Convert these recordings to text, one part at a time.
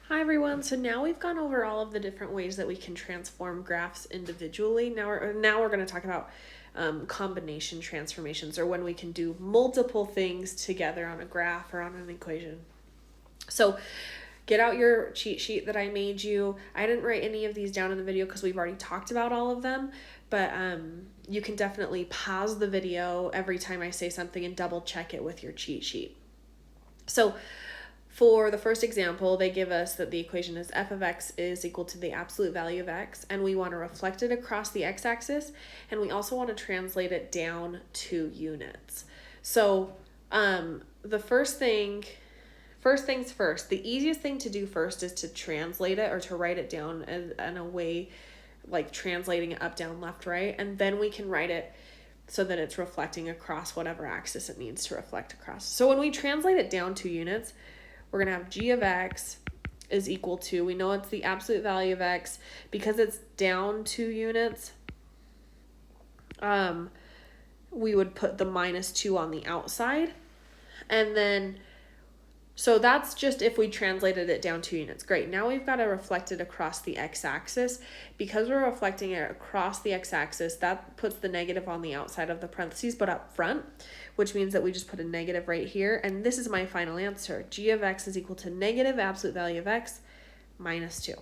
Hi everyone, so now we've gone over all of the different ways that we can transform graphs individually. Now we're going to talk about combination transformations, or when we can do multiple things together on a graph or on an equation. So get out your cheat sheet that I made you. I didn't write any of these down in the video because we've already talked about all of them, but you can definitely pause the video every time I say something and double check it with your cheat sheet. So for the first example, they give us that the equation is f of x is equal to the absolute value of x, and we want to reflect it across the x-axis, and we also want to translate it down 2 units. So the first things first, the easiest thing to do first is to translate it or to write it down in a way like translating it up, down, left, right, and then we can write it so that it's reflecting across whatever axis it needs to reflect across. So when we translate it down 2 units, we're going to have g of x is equal to, we know it's the absolute value of x, because it's down 2 units, we would put the minus 2 on the outside. And then, so that's just if we translated it down 2 units. Great, now we've got to reflect it across the x-axis. Because we're reflecting it across the x-axis, that puts the negative on the outside of the parentheses, but up front, which means that we just put a negative right here. And this is my final answer. G of x is equal to negative absolute value of x minus 2.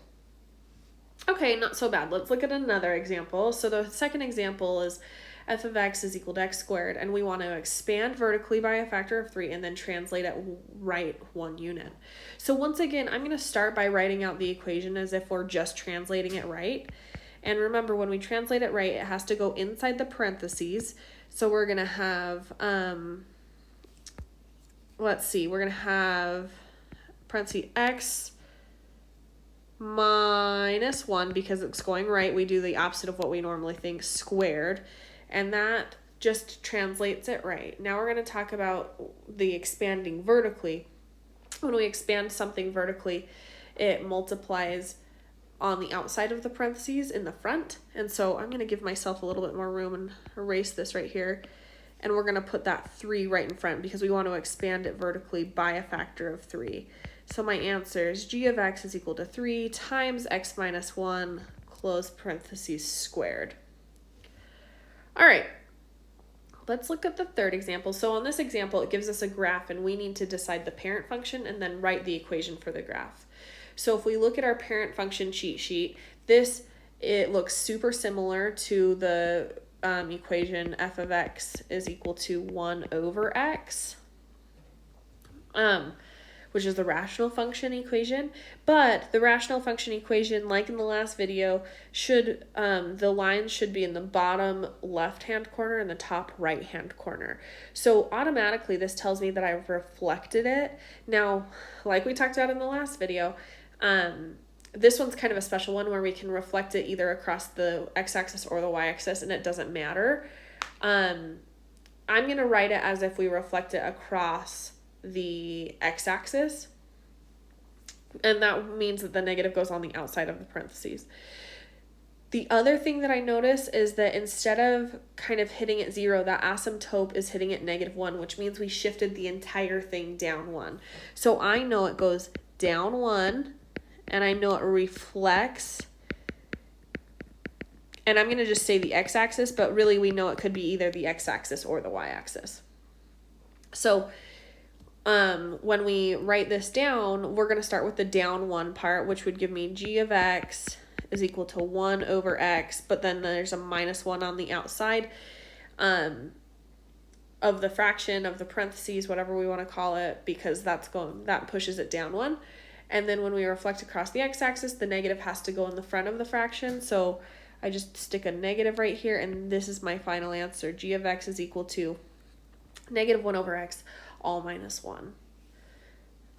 Okay, not so bad. Let's look at another example. So the second example is f of x is equal to x squared, and we want to expand vertically by a factor of 3 and then translate it right 1 unit. So once again, I'm going to start by writing out the equation as if we're just translating it right. And remember, when we translate it right, it has to go inside the parentheses. So we're going to have, let's see, we're going to have parentheses x minus 1, because it's going right. We do the opposite of what we normally think, squared. And that just translates it right. Now we're going to talk about the expanding vertically. When we expand something vertically, it multiplies on the outside of the parentheses in the front. And so I'm going to give myself a little bit more room and erase this right here. And we're going to put that 3 right in front because we want to expand it vertically by a factor of 3. So my answer is g of x is equal to 3 times x minus 1, close parentheses, squared. All right, let's look at the third example. So on this example, it gives us a graph, and we need to decide the parent function and then write the equation for the graph. So if we look at our parent function cheat sheet, it looks super similar to the equation f of x is equal to 1 over x, which is the rational function equation. But the rational function equation, like in the last video, the lines should be in the bottom left-hand corner and the top right-hand corner. So automatically this tells me that I've reflected it. Now, like we talked about in the last video, this one's kind of a special one where we can reflect it either across the x-axis or the y-axis, and it doesn't matter. I'm going to write it as if we reflect it across the x-axis, and that means that the negative goes on the outside of the parentheses. The other thing that I notice is that instead of kind of hitting at 0, that asymptote is hitting at -1, which means we shifted the entire thing down 1. So I know it goes down 1, and I know it reflects, and I'm going to just say the x-axis, but really we know it could be either the x-axis or the y-axis. So when we write this down, we're going to start with the down 1 part, which would give me g of x is equal to 1 over x, but then there's a minus 1 on the outside of the fraction of the parentheses, whatever we want to call it, because that pushes it down 1. And then when we reflect across the x-axis, the negative has to go in the front of the fraction. So I just stick a negative right here, and this is my final answer. G of x is equal to -1 over x, all minus 1.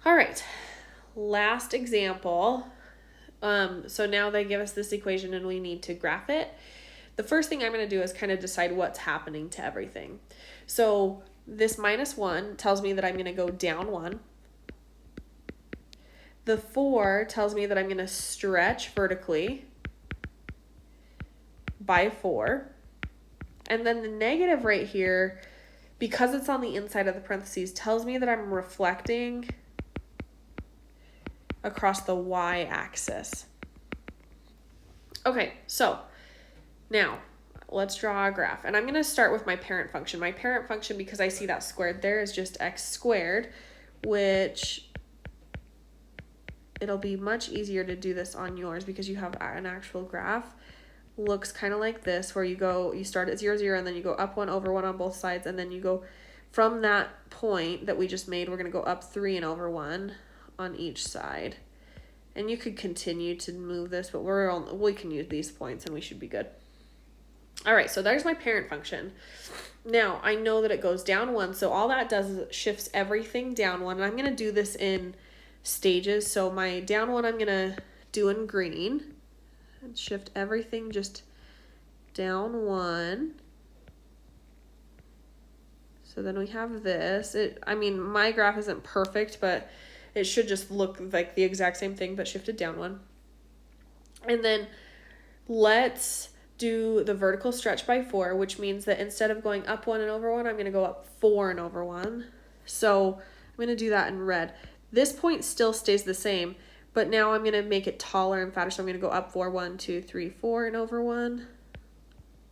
All right, last example. So now they give us this equation and we need to graph it. The first thing I'm going to do is kind of decide what's happening to everything. So this -1 tells me that I'm going to go down 1. The 4 tells me that I'm going to stretch vertically by 4. And then the negative right here, because it's on the inside of the parentheses, tells me that I'm reflecting across the y-axis. Okay, so now let's draw a graph. And I'm going to start with my parent function. My parent function, because I see that squared there, is just x squared, which it'll be much easier to do this on yours because you have an actual graph. Looks kind of like this, where you start at 0, 0, and then you go up 1 over 1 on both sides, and then you go from that point that we just made, we're going to go up 3 and over 1 on each side. And you could continue to move this, but we can use these points and we should be good. All right, so there's my parent function. Now, I know that it goes down 1, so all that does is it shifts everything down 1. And I'm going to do this in stages. So my down 1 I'm going to do in green. And shift everything just down 1. So then we have this. I mean, my graph isn't perfect, but it should just look like the exact same thing, but shifted down 1. And then let's do the vertical stretch by 4, which means that instead of going up 1 and over 1, I'm going to go up 4 and over 1. So I'm going to do that in red. This point still stays the same, but now I'm going to make it taller and fatter. So I'm going to go up 4, 1, 2, 3, 4 and over 1,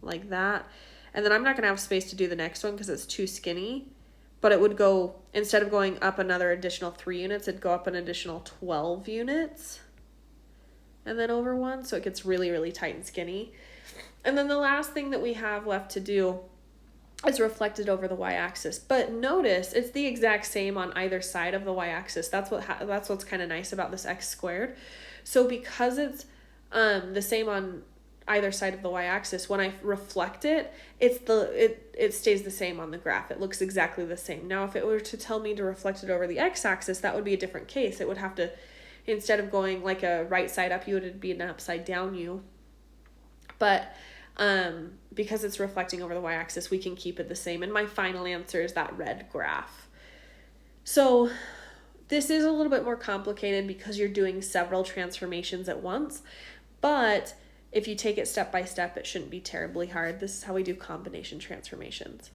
like that. And then I'm not going to have space to do the next one because it's too skinny. But it would go, instead of going up another additional 3 units, it'd go up an additional 12 units. And then over 1, so it gets really, really tight and skinny. And then the last thing that we have left to do is reflected over the y-axis. But notice it's the exact same on either side of the y-axis. That's what's kind of nice about this x squared. So because it's the same on either side of the y-axis, when I reflect it, it stays the same on the graph. It looks exactly the same. Now, if it were to tell me to reflect it over the x-axis, that would be a different case. It would have to, instead of going like a right side up U, it would be an upside down U. But because it's reflecting over the y-axis, we can keep it the same. And my final answer is that red graph. So this is a little bit more complicated because you're doing several transformations at once, but if you take it step by step, it shouldn't be terribly hard. This is how we do combination transformations.